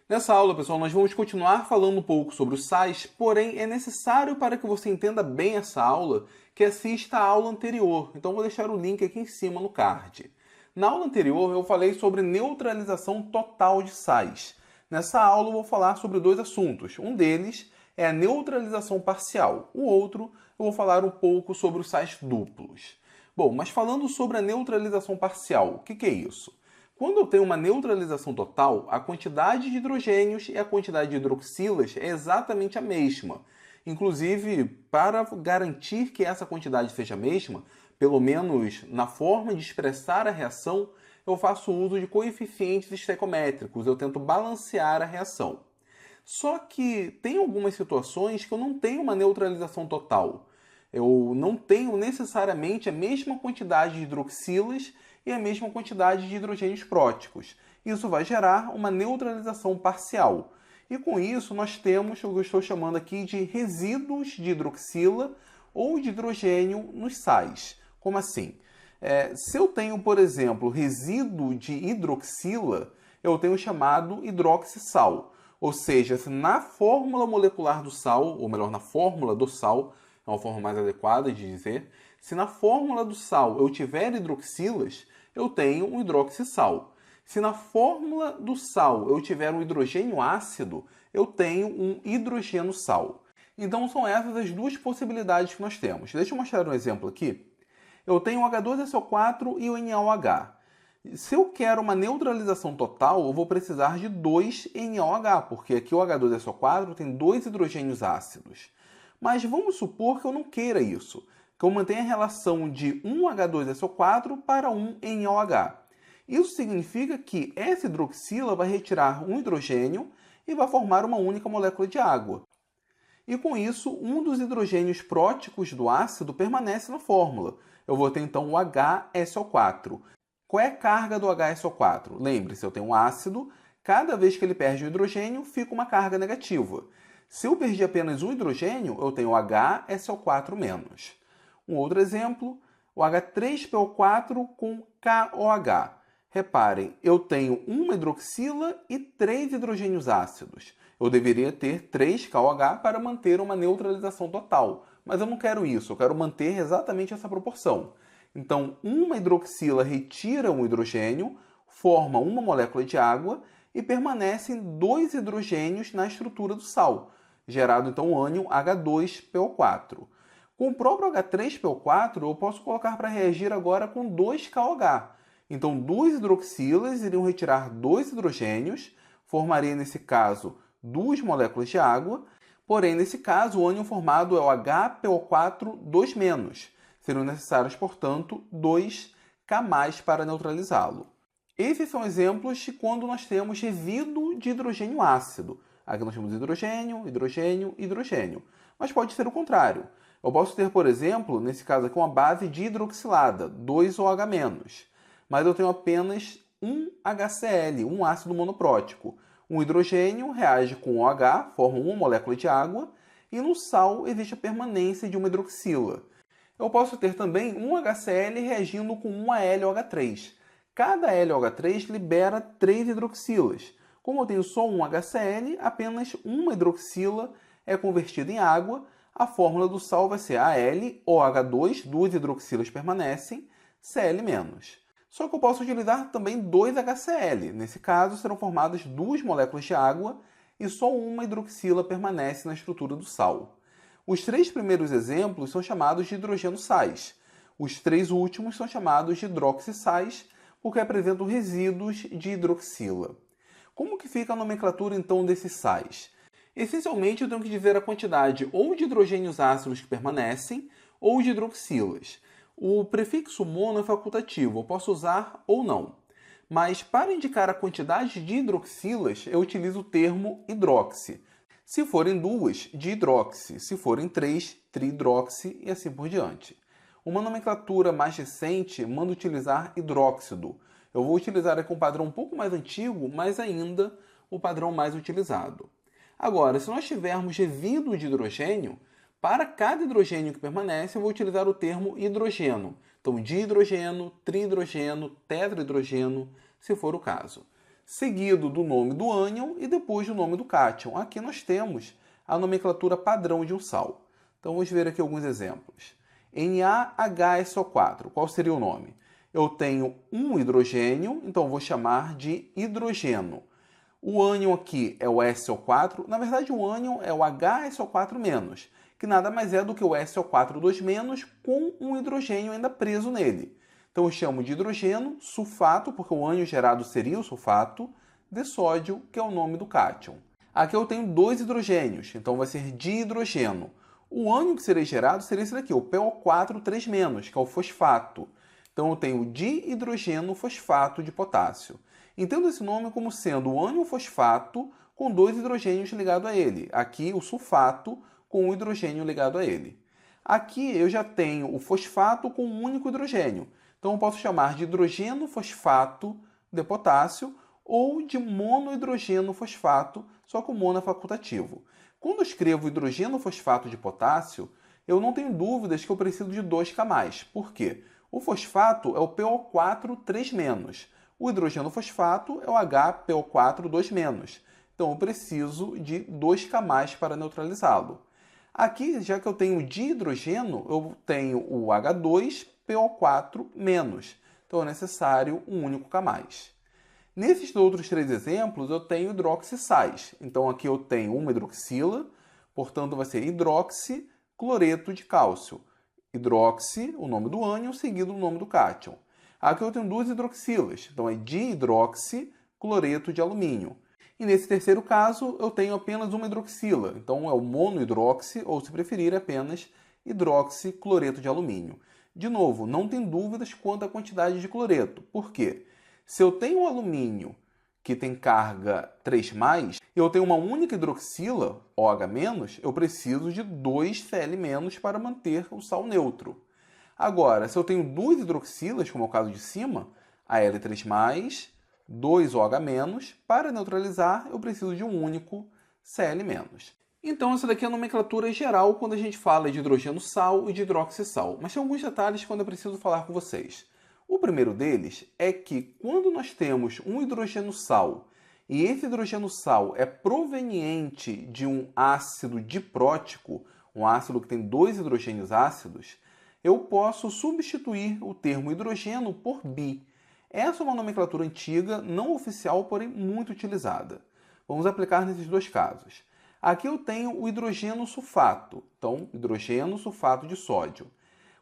Nessa aula, pessoal, nós vamos continuar falando um pouco sobre os sais, porém é necessário para que você entenda bem essa aula que assista a aula anterior. Então vou deixar o link aqui em cima no card. Na aula anterior eu falei sobre neutralização total de sais. Nessa aula eu vou falar sobre dois assuntos. Um deles é a neutralização parcial. O outro eu vou falar um pouco sobre os sais duplos. Bom, mas falando sobre a neutralização parcial, o que é isso? Quando eu tenho uma neutralização total, a quantidade de hidrogênios e a quantidade de hidroxilas é exatamente a mesma. Inclusive, para garantir que essa quantidade seja a mesma, pelo menos na forma de expressar a reação, eu faço uso de coeficientes estequiométricos, eu tento balancear a reação. Só que tem algumas situações que eu não tenho uma neutralização total. Eu não tenho necessariamente a mesma quantidade de hidroxilas e a mesma quantidade de hidrogênios próticos. Isso vai gerar uma neutralização parcial. E com isso nós temos o que eu estou chamando aqui de resíduos de hidroxila ou de hidrogênio nos sais. Como assim? Se eu tenho, por exemplo, resíduo de hidroxila, eu tenho o chamado hidroxissal. Ou seja, se na fórmula molecular do sal, ou melhor, na fórmula do sal, é uma forma mais adequada de dizer, se na fórmula do sal eu tiver hidroxilas, eu tenho um hidroxissal. Se na fórmula do sal eu tiver um hidrogênio ácido, eu tenho um hidrogeno sal. Então são essas as duas possibilidades que nós temos. Deixa eu mostrar um exemplo aqui. Eu tenho o H2SO4 e o NaOH. Se eu quero uma neutralização total, eu vou precisar de 2 NaOH, porque aqui o H2SO4 tem 2 hidrogênios ácidos. Mas vamos supor que eu não queira isso, que eu mantenha a relação de um H2SO4 para um NaOH. Isso significa que essa hidroxila vai retirar um hidrogênio e vai formar uma única molécula de água. E com isso, um dos hidrogênios próticos do ácido permanece na fórmula. Eu vou ter então o HSO4. Qual é a carga do HSO4? Lembre-se, eu tenho um ácido, cada vez que ele perde um hidrogênio, fica uma carga negativa. Se eu perdi apenas um hidrogênio, eu tenho HSO4-. Um outro exemplo, o H3PO4 com KOH. Reparem, eu tenho uma hidroxila e 3 hidrogênios ácidos. Eu deveria ter 3 KOH para manter uma neutralização total, mas eu não quero isso, eu quero manter exatamente essa proporção. Então, uma hidroxila retira um hidrogênio, forma uma molécula de água e permanecem 2 hidrogênios na estrutura do sal, gerado então o ânion H2PO4. Com o próprio H3PO4, eu posso colocar para reagir agora com 2 KOH. Então, 2 hidroxilas iriam retirar 2 hidrogênios, formaria nesse caso 2 moléculas de água, porém nesse caso o ânion formado é o HPO4 2-. Seriam necessários, portanto, 2K+ para neutralizá-lo. Esses são exemplos de quando nós temos resíduo de hidrogênio ácido. Aqui nós temos hidrogênio, hidrogênio, hidrogênio. Mas pode ser o contrário. Eu posso ter, por exemplo, nesse caso aqui, uma base dihidroxilada, 2OH-. Mas eu tenho apenas um HCl, um ácido monoprótico. Um hidrogênio reage com OH, forma uma molécula de água, e no sal existe a permanência de uma hidroxila. Eu posso ter também um HCl reagindo com um AlOH3. Cada AlOH3 libera 3 hidroxilas. Como eu tenho só um HCl, apenas uma hidroxila é convertida em água. A fórmula do sal vai ser AlOH2, 2 hidroxilas permanecem, Cl-. Só que eu posso utilizar também 2 HCl. Nesse caso, serão formadas 2 moléculas de água e só uma hidroxila permanece na estrutura do sal. Os 3 primeiros exemplos são chamados de hidrogeno-sais. Os 3 últimos são chamados de hidroxissais, porque apresentam resíduos de hidroxila. Como que fica a nomenclatura, então, desses sais? Essencialmente, eu tenho que dizer a quantidade ou de hidrogênios ácidos que permanecem, ou de hidroxilas. O prefixo mono é facultativo, eu posso usar ou não. Mas para indicar a quantidade de hidroxilas, eu utilizo o termo hidroxi. Se forem 2, dihidroxi. Se forem 3, trihidroxi e assim por diante. Uma nomenclatura mais recente manda utilizar hidróxido. Eu vou utilizar aqui um padrão um pouco mais antigo, mas ainda o padrão mais utilizado. Agora, se nós tivermos resíduo de hidrogênio, para cada hidrogênio que permanece, eu vou utilizar o termo hidrogeno. Então, dihidrogeno, trihidrogeno, tetrahidrogeno, se for o caso. seguido do nome do ânion e depois do nome do cátion. Aqui nós temos a nomenclatura padrão de um sal. Então vamos ver aqui alguns exemplos. NaHSO4, qual seria o nome? Eu tenho um hidrogênio, então eu vou chamar de hidrogeno. O ânion aqui é o SO4, na verdade o ânion é o HSO4-, que nada mais é do que o SO4 2- com um hidrogênio ainda preso nele. Então eu chamo de hidrogeno sulfato, porque o ânion gerado seria o sulfato, de sódio, que é o nome do cátion. Aqui eu tenho dois hidrogênios, então vai ser dihidrogeno. O ânion que seria gerado seria esse daqui, o PO4 3-, que é o fosfato. Então eu tenho dihidrogeno fosfato de potássio. Entendo esse nome como sendo o ânion fosfato com dois hidrogênios ligados a ele. Aqui o sulfato com um hidrogênio ligado a ele. Aqui eu já tenho o fosfato com um único hidrogênio. Então eu posso chamar de hidrogeno fosfato de potássio ou de monohidrogeno fosfato, só com mono é facultativo. Quando eu escrevo hidrogeno fosfato de potássio, eu não tenho dúvidas que eu preciso de 2K+. Por quê? O fosfato é o PO4 3-. O hidrogeno fosfato é o HPO4 2-. Então eu preciso de 2K+ para neutralizá-lo. Aqui, já que eu tenho dihidrogeno, eu tenho o H2PO4-. Então é necessário um único K+. Nesses outros três exemplos, eu tenho hidroxissais. Então aqui eu tenho uma hidroxila, portanto vai ser hidroxicloreto de cálcio. Hidroxi, o nome do ânion, seguido do nome do cátion. Aqui eu tenho duas hidroxilas, então é dihidroxicloreto de alumínio. E nesse terceiro caso, eu tenho apenas uma hidroxila, então é o monohidroxi, ou se preferir, apenas hidroxicloreto de alumínio. De novo, não tem dúvidas quanto à quantidade de cloreto. Por quê? Se eu tenho um alumínio que tem carga 3+, e eu tenho uma única hidroxila, OH-, eu preciso de 2 Cl- para manter o sal neutro. Agora, se eu tenho duas hidroxilas, como é o caso de cima, Al3+, 2OH-, para neutralizar eu preciso de um único Cl-. Então essa daqui é a nomenclatura geral quando a gente fala de hidrogeno sal e de hidroxissal, mas tem alguns detalhes quando eu preciso falar com vocês. O primeiro deles é que quando nós temos um hidrogeno sal e esse hidrogeno sal é proveniente de um ácido diprótico, um ácido que tem dois hidrogênios ácidos, eu posso substituir o termo hidrogeno por bi. Essa é uma nomenclatura antiga, não oficial, porém muito utilizada. Vamos aplicar nesses dois casos. Aqui eu tenho o hidrogeno sulfato, então hidrogeno sulfato de sódio.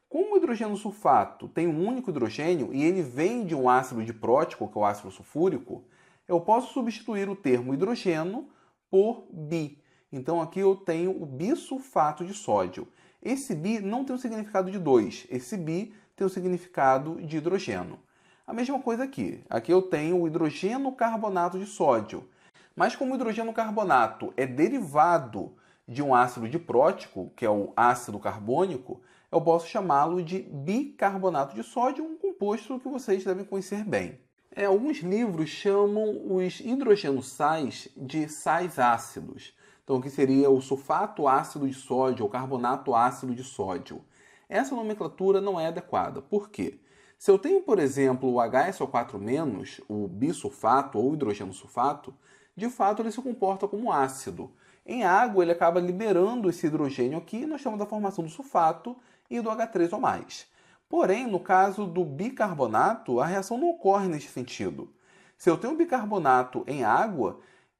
Como o hidrogeno sulfato tem um único hidrogênio e ele vem de um ácido diprótico, que é o ácido sulfúrico, eu posso substituir o termo hidrogeno por bi. Então aqui eu tenho o bisulfato de sódio. Esse bi não tem o significado de 2, esse bi tem o significado de hidrogeno. A mesma coisa aqui. Aqui eu tenho o hidrogeno carbonato de sódio. Mas como o hidrogeno carbonato é derivado de um ácido diprótico, que é o ácido carbônico, eu posso chamá-lo de bicarbonato de sódio, um composto que vocês devem conhecer bem. Alguns livros chamam os hidrogenossais de sais ácidos. Então, que seria o sulfato ácido de sódio ou carbonato ácido de sódio. Essa nomenclatura não é adequada. Por quê? Se eu tenho, por exemplo, o HSO4-, o bisulfato ou hidrogeno sulfato, de fato ele se comporta como ácido. Em água, ele acaba liberando esse hidrogênio aqui e nós temos a formação do sulfato e do H3O+. Porém, no caso do bicarbonato, a reação não ocorre nesse sentido. Se eu tenho bicarbonato em água,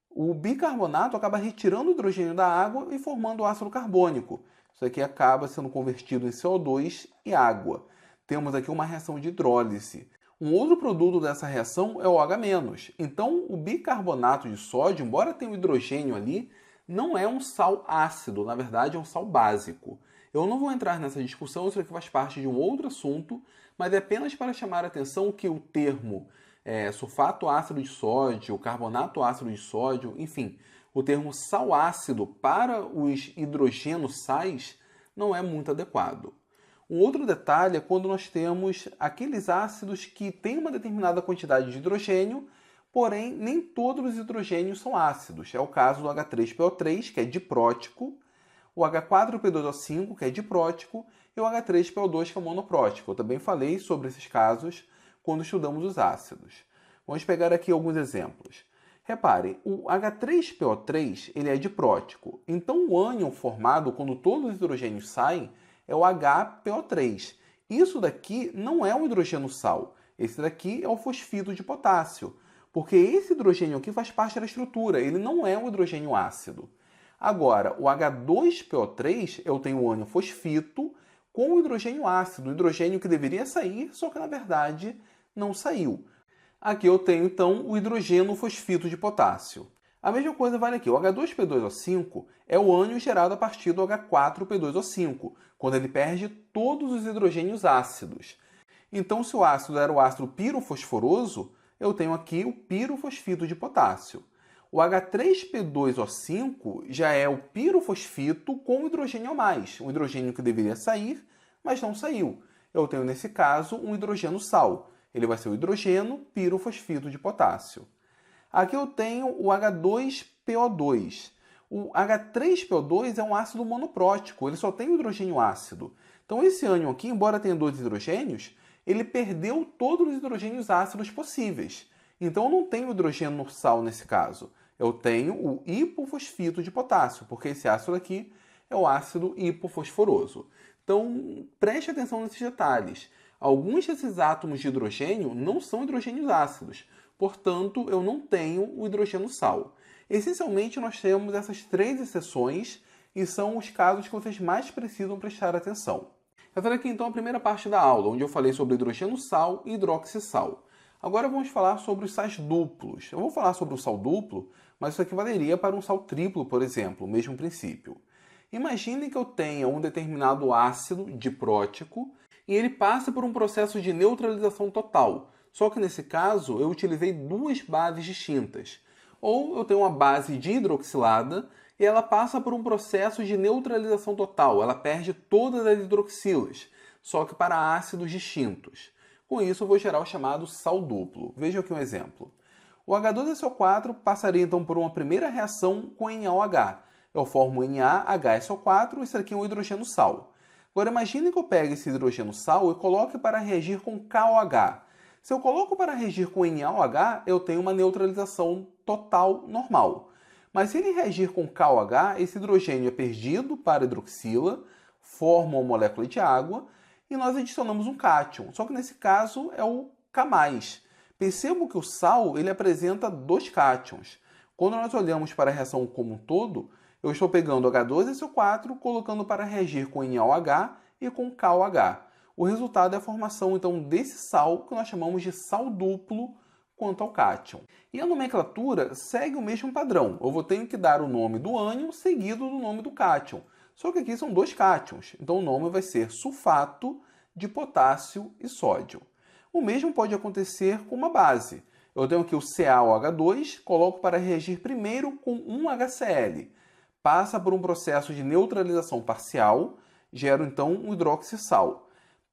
o bicarbonato acaba retirando o hidrogênio da água e formando o ácido carbônico. Isso aqui acaba sendo convertido em CO2 e água. Temos aqui uma reação de hidrólise. Um outro produto dessa reação é o OH-. Então, o bicarbonato de sódio, embora tenha um hidrogênio ali, não é um sal ácido, na verdade é um sal básico. Eu não vou entrar nessa discussão, isso aqui faz parte de um outro assunto, mas é apenas para chamar a atenção que o termo sulfato ácido de sódio, carbonato ácido de sódio, enfim, o termo sal ácido para os hidrogenos sais não é muito adequado. Um outro detalhe é quando nós temos aqueles ácidos que têm uma determinada quantidade de hidrogênio, porém nem todos os hidrogênios são ácidos. É o caso do H3PO3, que é diprótico, o H4P2O5, que é diprótico, e o H3PO2, que é monoprótico. Eu também falei sobre esses casos quando estudamos os ácidos. Vamos pegar aqui alguns exemplos. Reparem, o H3PO3 ele é diprótico, então o ânion formado quando todos os hidrogênios saem é o HPO3. Isso daqui não é um hidrogênio sal, esse daqui é o fosfito de potássio, porque esse hidrogênio aqui faz parte da estrutura, ele não é um hidrogênio ácido. Agora, o H2PO3, eu tenho o ânion fosfito com o hidrogênio ácido, o hidrogênio que deveria sair, só que na verdade não saiu. Aqui eu tenho, então, o hidrogênio fosfito de potássio. A mesma coisa vale aqui. O H2P2O5 é o ânion gerado a partir do H4P2O5, quando ele perde todos os hidrogênios ácidos. Então, se o ácido era o ácido pirofosforoso, eu tenho aqui o pirofosfito de potássio. O H3P2O5 já é o pirofosfito com hidrogênio a mais, um hidrogênio que deveria sair, mas não saiu. Eu tenho, nesse caso, um hidrogênio sal. Ele vai ser o hidrogênio pirofosfito de potássio. Aqui eu tenho o H2PO2. O H3PO2 é um ácido monoprótico, ele só tem o hidrogênio ácido. Então esse ânion aqui, embora tenha dois hidrogênios, ele perdeu todos os hidrogênios ácidos possíveis. Então eu não tenho hidrogênio sal nesse caso. Eu tenho o hipofosfito de potássio, porque esse ácido aqui é o ácido hipofosforoso. Então preste atenção nesses detalhes. Alguns desses átomos de hidrogênio não são hidrogênios ácidos, portanto, eu não tenho o hidrogênio sal. Essencialmente, nós temos essas três exceções e são os casos que vocês mais precisam prestar atenção. Essa daqui, então, é a primeira parte da aula, onde eu falei sobre hidrogênio sal e hidroxissal. Agora vamos falar sobre os sais duplos. Eu vou falar sobre o sal duplo, mas isso aqui valeria para um sal triplo, por exemplo, o mesmo princípio. Imagine que eu tenha um determinado ácido diprótico e ele passa por um processo de neutralização total. Só que nesse caso eu utilizei duas bases distintas. Ou eu tenho uma base dihidroxilada e ela passa por um processo de neutralização total. Ela perde todas as hidroxilas, só que para ácidos distintos. Com isso eu vou gerar o chamado sal duplo. Veja aqui um exemplo. O H2SO4 passaria então por uma primeira reação com NaOH. Eu formo NaHSO4 e isso aqui é um hidrogênio sal. Agora imagine que eu pegue esse hidrogênio sal e coloque para reagir com KOH. Se eu coloco para reagir com NaOH, eu tenho uma neutralização total normal. Mas se ele reagir com KOH, esse hidrogênio é perdido para a hidroxila, forma uma molécula de água e nós adicionamos um cátion. Só que nesse caso é o K+. Percebo que o sal ele apresenta dois cátions. Quando nós olhamos para a reação como um todo, eu estou pegando H2SO4, colocando para reagir com NaOH e com KOH. O resultado é a formação, então, desse sal, que nós chamamos de sal duplo quanto ao cátion. E a nomenclatura segue o mesmo padrão. Eu vou ter que dar o nome do ânion seguido do nome do cátion. Só que aqui são dois cátions, então o nome vai ser sulfato de potássio e sódio. O mesmo pode acontecer com uma base. Eu tenho aqui o CaOH2, coloco para reagir primeiro com um HCl. Passa por um processo de neutralização parcial, gero então um hidroxissal.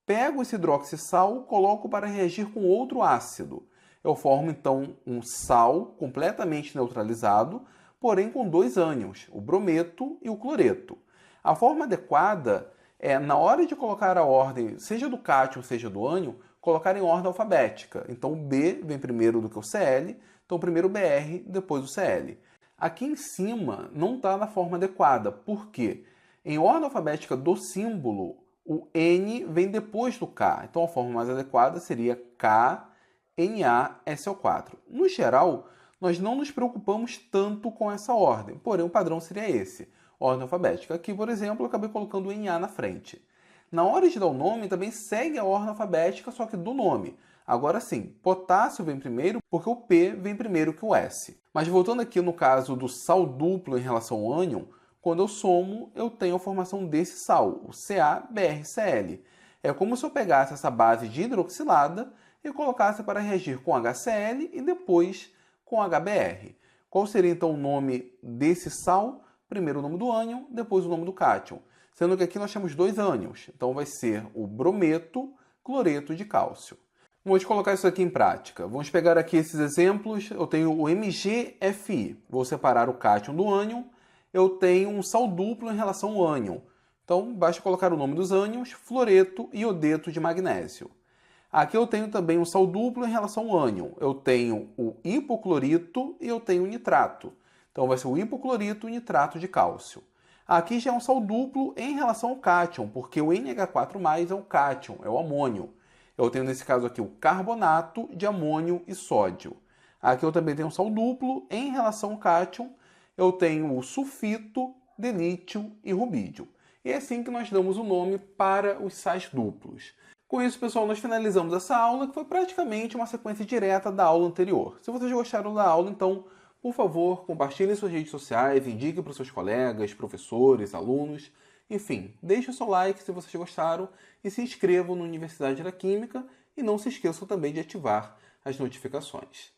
Pego esse hidroxissal, coloco para reagir com outro ácido. Eu formo então um sal completamente neutralizado, porém com dois ânions, o brometo e o cloreto. A forma adequada é, na hora de colocar a ordem, seja do cátion, seja do ânion, colocar em ordem alfabética. Então o B vem primeiro do que o Cl, então primeiro o Br, depois o Cl. Aqui em cima não está na forma adequada, por quê? Em ordem alfabética do símbolo, o N vem depois do K. Então a forma mais adequada seria KNaSO4. No geral, nós não nos preocupamos tanto com essa ordem, porém o padrão seria esse, ordem alfabética. Aqui, por exemplo, eu acabei colocando o Na na frente. Na hora de dar o nome, também segue a ordem alfabética, só que do nome. Agora sim, potássio vem primeiro porque o P vem primeiro que o S. Mas voltando aqui no caso do sal duplo em relação ao ânion, quando eu somo, eu tenho a formação desse sal, o CaBrCl. É como se eu pegasse essa base dihidroxilada e colocasse para reagir com HCl e depois com HBr. Qual seria então o nome desse sal? Primeiro o nome do ânion, depois o nome do cátion. Sendo que aqui nós temos dois ânions, então vai ser o brometo, cloreto de cálcio. Vamos colocar isso aqui em prática. Vamos pegar aqui esses exemplos. Eu tenho o MgFi. Vou separar o cátion do ânion. Eu tenho um sal duplo em relação ao ânion. Então, basta colocar o nome dos ânions, fluoreto e iodeto de magnésio. Aqui eu tenho também um sal duplo em relação ao ânion. Eu tenho o hipoclorito e eu tenho o nitrato. Então vai ser o hipoclorito e o nitrato de cálcio. Aqui já é um sal duplo em relação ao cátion, porque o NH4+ é o cátion, é o amônio. Eu tenho nesse caso aqui o carbonato de amônio e sódio. Aqui eu também tenho um sal duplo em relação ao cátion. Eu tenho o sulfito de lítio e rubídio. E é assim que nós damos o nome para os sais duplos. Com isso, pessoal, nós finalizamos essa aula, que foi praticamente uma sequência direta da aula anterior. Se vocês gostaram da aula, então, por favor, compartilhem em suas redes sociais, indiquem para os seus colegas, professores, alunos. Enfim, deixe o seu like se vocês gostaram e se inscrevam na Universidade da Química e não se esqueçam também de ativar as notificações.